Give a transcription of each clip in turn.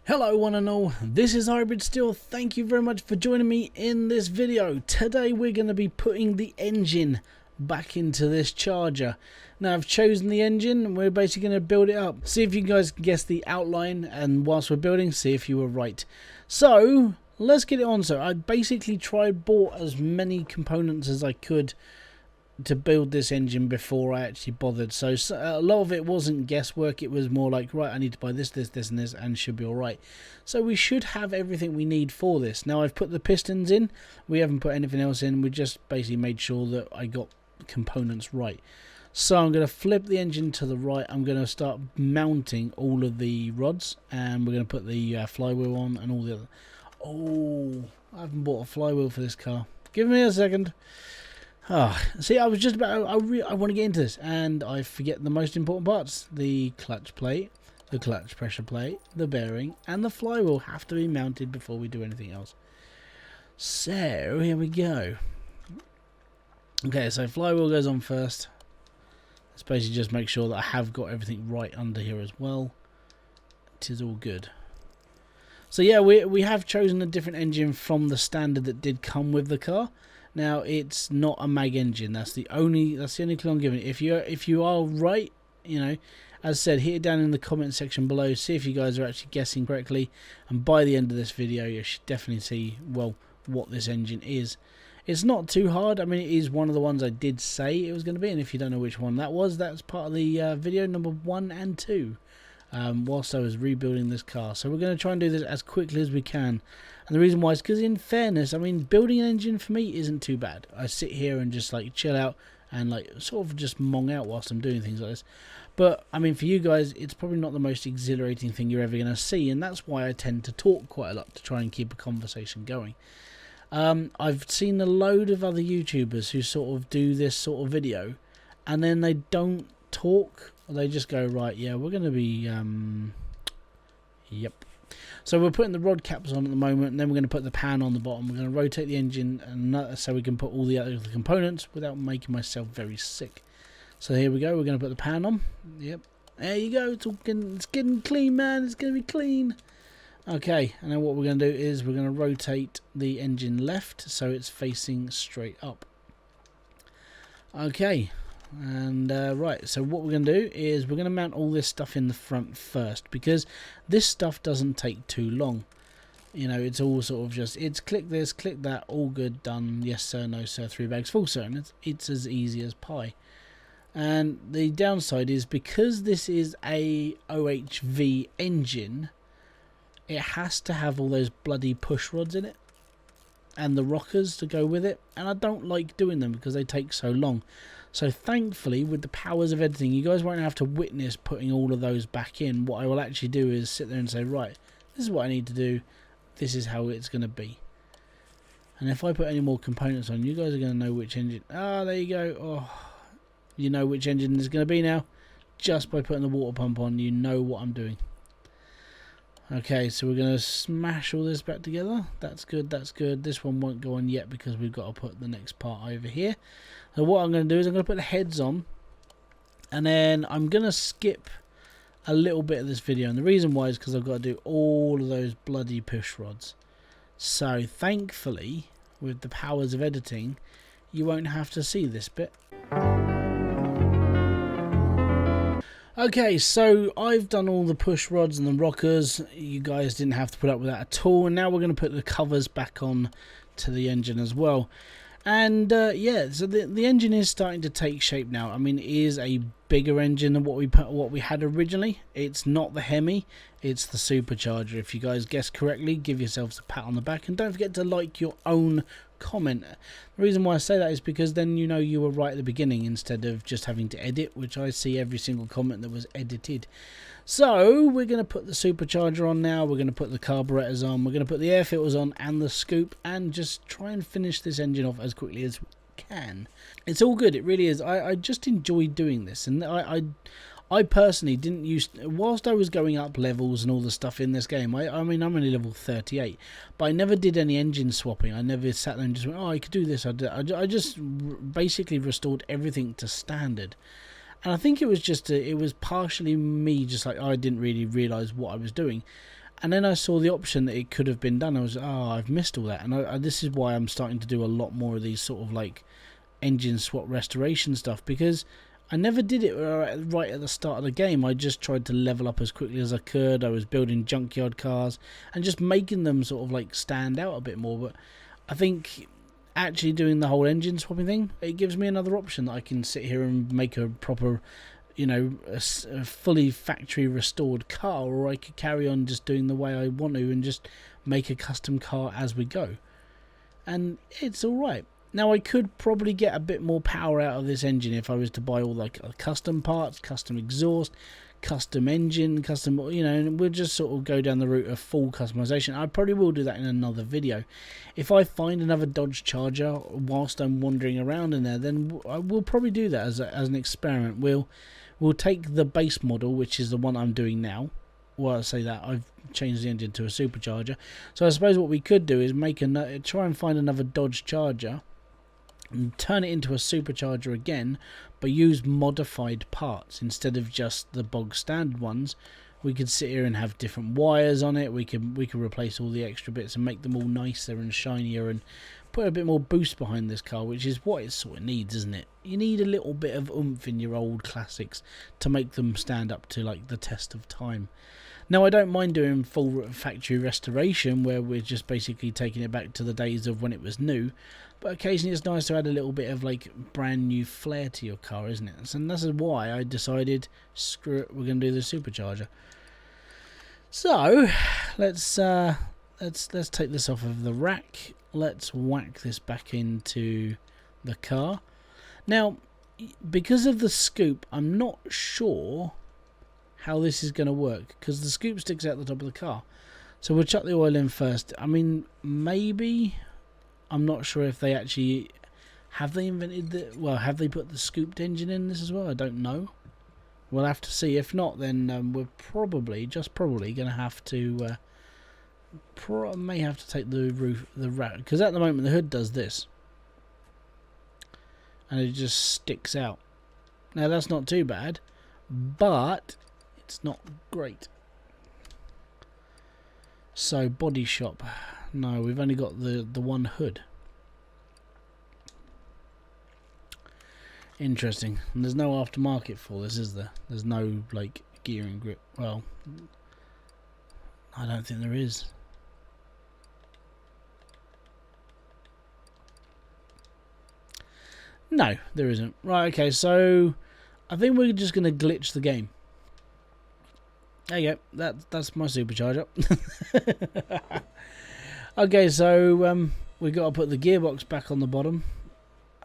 Hello one and all, this is Hybridsteel. Thank you very much for joining me in this video. Today we're going to be putting the engine back into this charger. Now I've chosen the engine and we're basically going to build it up. See if you guys can guess the outline, and whilst we're building, see if you were right. So let's get it on. So I basically bought as many components as I could to build this engine before I actually bothered. So a lot of it wasn't guesswork. It was more like, right, I need to buy this and this and should be all right. So we should have everything we need for this. Now I've put the pistons in. We haven't put anything else in. We just basically made sure that I got components right. So I'm going to flip the engine to the right. I'm going to start mounting all of the rods, and we're going to put the flywheel on and all the other. Oh, I haven't bought a flywheel for this car. Give me a second. See, I was just about, I want to get into this, and I forget the most important parts. The clutch plate, the clutch pressure plate, the bearing, and the flywheel have to be mounted before we do anything else. So, here we go. Okay, so flywheel goes on first. Let's basically just make sure that I have got everything right under here as well. It is all good. So yeah, we have chosen a different engine from the standard that did come with the car. Now it's not a mag engine. That's the only clue I'm giving it. If you are right, you know, as I said, hit it down in the comment section below. See if you guys are actually guessing correctly. And by the end of this video, you should definitely see, well, what this engine is. It's not too hard. I mean, it is one of the ones I did say it was going to be. And if you don't know which one that was, that's part of the video number 1 and 2. Whilst I was rebuilding this car. So we're going to try and do this as quickly as we can. And the reason why is because, in fairness, I mean, building an engine for me isn't too bad. I sit here and just like chill out and like sort of just mong out whilst I'm doing things like this. But I mean, for you guys, it's probably not the most exhilarating thing you're ever going to see, and that's why I tend to talk quite a lot to try and keep a conversation going. I've seen a load of other YouTubers who sort of do this sort of video, and then they don't talk. They just go, right, yeah, we're going to be, yep. So we're putting the rod caps on at the moment, and then we're going to put the pan on the bottom. We're going to rotate the engine and so we can put all the other components without making myself very sick. So here we go. We're going to put the pan on. Yep. There you go. It's getting clean, man. It's going to be clean. Okay. And then what we're going to do is we're going to rotate the engine left so it's facing straight up. Okay. And right, so what we're going to do is we're going to mount all this stuff in the front first, because this stuff doesn't take too long. You know, it's all sort of just, it's click this, click that, all good, done, yes sir, no sir, 3 bags full sir, and it's as easy as pie. And the downside is, because this is a OHV engine, it has to have all those bloody push rods in it and the rockers to go with it, and I don't like doing them because they take so long. So thankfully, with the powers of editing, you guys won't have to witness putting all of those back in. What I will actually do is sit there and say, right, this is what I need to do. This is how it's going to be. And if I put any more components on, you guys are going to know which engine. Ah, there you go. Oh, you know which engine is going to be now. Just by putting the water pump on, you know what I'm doing. Okay, so we're going to smash all this back together. That's good, that's good. This one won't go on yet because we've got to put the next part over here. So what I'm going to do is I'm going to put the heads on, and then I'm going to skip a little bit of this video. And the reason why is because I've got to do all of those bloody push rods. So thankfully, with the powers of editing, you won't have to see this bit. Okay, so I've done all the push rods and the rockers. You guys didn't have to put up with that at all. And now we're going to put the covers back on to the engine as well. And yeah, so the engine is starting to take shape now. I mean, it is a bigger engine than what we had originally. It's not the Hemi, it's the supercharger. If you guys guessed correctly, give yourselves a pat on the back, and don't forget to like your own comment. The reason why I say that is because then you know you were right at the beginning, instead of just having to edit, which I see every single comment that was edited. So we're going to put the supercharger on now. We're going to put the carburetors on. We're going to put the air filters on and the scoop, and just try and finish this engine off as quickly as we can. It's all good. It really is. I just enjoy doing this, and I personally didn't use, whilst I was going up levels and all the stuff in this game, I mean, I'm only level 38, but I never did any engine swapping. I never sat there and just went, oh, I could do this. I just basically restored everything to standard. And I think it was just, it was partially me just like, I didn't really realise what I was doing. And then I saw the option that it could have been done. I was, oh, I've missed all that. And this is why I'm starting to do a lot more of these sort of like engine swap restoration stuff, because I never did it right at the start of the game. I just tried to level up as quickly as I could. I was building junkyard cars and just making them sort of like stand out a bit more. But I think actually doing the whole engine swapping thing, it gives me another option that I can sit here and make a proper, you know, a fully factory restored car, or I could carry on just doing the way I want to and just make a custom car as we go. And it's alright. Now I could probably get a bit more power out of this engine if I was to buy all like custom parts, custom exhaust, custom engine, custom, you know, and we'll just sort of go down the route of full customization. I probably will do that in another video. If I find another Dodge Charger whilst I'm wandering around in there, then I will probably do that as an experiment. We'll take the base model, which is the one I'm doing now. Well, I say that I've changed the engine to a supercharger. So I suppose what we could do is try and find another Dodge Charger and turn it into a supercharger again, but use modified parts instead of just the bog standard ones. We could sit here and have different wires on it. We could replace all the extra bits and make them all nicer and shinier and put a bit more boost behind this car, which is what it sort of needs, isn't it? You need a little bit of oomph in your old classics to make them stand up to like the test of time. Now I don't mind doing full factory restoration where we're just basically taking it back to the days of when it was new, but occasionally it's nice to add a little bit of like brand new flair to your car, isn't it? And this is why I decided, screw it, we're going to do the supercharger. So let's take this off of the rack. Let's whack this back into the car. Now, because of the scoop, I'm not sure how this is going to work, because the scoop sticks out the top of the car. So we'll chuck the oil in first. I mean, maybe, I'm not sure if they actually have they put the scooped engine in this as well. I don't know. We'll have to see. If not, then we're probably going to have to may have to take the rack, because at the moment the hood does this and it just sticks out. Now that's not too bad, but it's not great. So body shop, no, we've only got the one hood. Interesting. And there's no aftermarket for this, is there? There's no like gearing grip. Well, I don't think there is. No, there isn't. Right, okay, so I think we're just going to glitch the game. There you go. That's my supercharger. Okay, so we got to put the gearbox back on the bottom.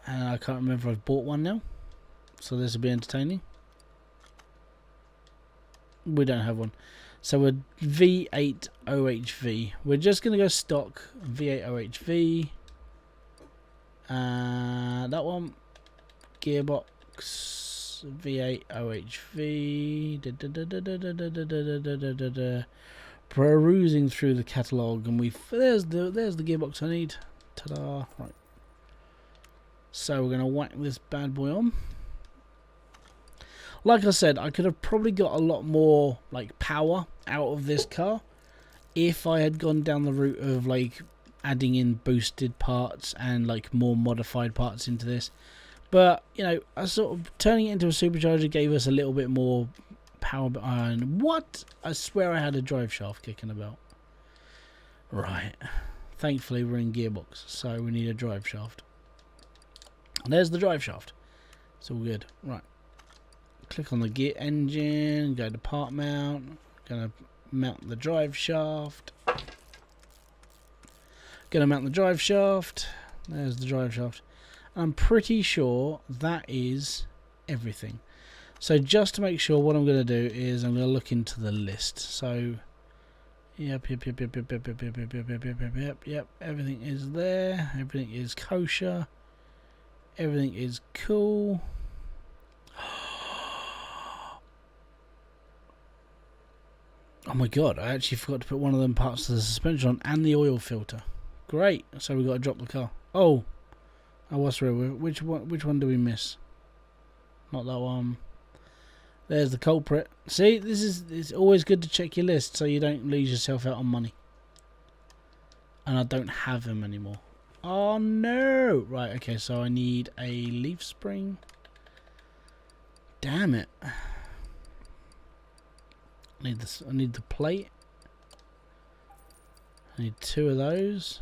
And I can't remember if I've bought one now. So this will be entertaining. We don't have one. So we're V8 OHV. We're just going to go stock V8 OHV. That one. Gearbox V8 OHV. Perusing through the catalogue, and there's the gearbox I need. Ta-da! Right. So we're gonna whack this bad boy on. Like I said, I could have probably got a lot more like power out of this car if I had gone down the route of like adding in boosted parts and like more modified parts into this. But you know, I sort of turning it into a supercharger gave us a little bit more power behind. What? I swear I had a drive shaft kicking about. Right. Thankfully we're in gearbox, so we need a drive shaft. And there's the drive shaft. It's all good. Right. Click on the gear engine, go to part mount. Gonna mount the drive shaft. Gonna mount the drive shaft. There's the drive shaft. I'm pretty sure that is everything. So just to make sure, what I'm going to do is I'm going to look into the list. So yep, everything is there. Everything is kosher. Everything is cool. Oh my god, I actually forgot to put one of them parts of the suspension on and the oil filter. Great. So we've got to drop the car. Oh, what's real? Which one do we miss? Not that one. There's the culprit. See, it's always good to check your list so you don't lose yourself out on money. And I don't have them anymore. Oh no! Right, okay, so I need a leaf spring. Damn it. I need this. I need the plate. I need 2 of those.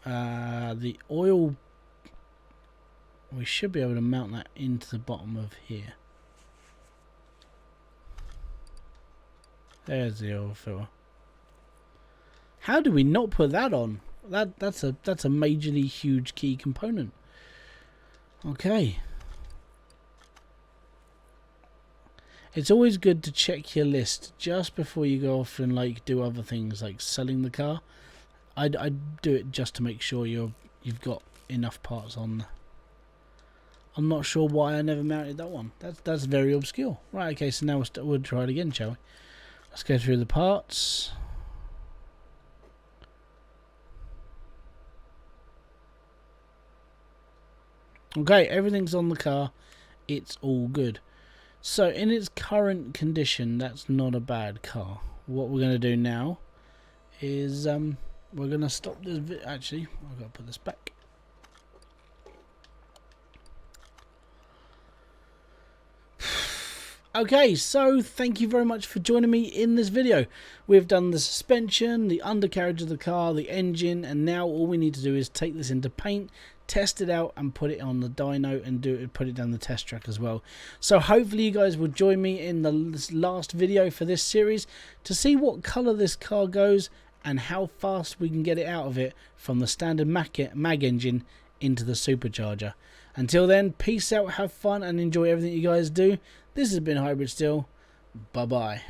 The oil, we should be able to mount that into the bottom of here. There's the oil filler. How do we not put that on? That's a majorly huge key component. Okay. It's always good to check your list just before you go off and like do other things like selling the car. I'd do it just to make sure you've got enough parts on. I'm not sure why I never mounted that one. That's very obscure. Right, okay, so now we'll try it again, shall we? Let's go through the parts. Okay, everything's on the car. It's all good. So in its current condition, that's not a bad car. What we're going to do now is we're going to stop this actually, I've got to put this back. Okay, so thank you very much for joining me in this video. We've done the suspension, the undercarriage of the car, the engine, and now all we need to do is take this into paint, test it out, and put it on the dyno and put it down the test track as well. So hopefully you guys will join me in this last video for this series to see what colour this car goes and how fast we can get it out of it from the standard mag engine into the supercharger. Until then, peace out, have fun, and enjoy everything you guys do. This has been Hybridsteel. Bye bye.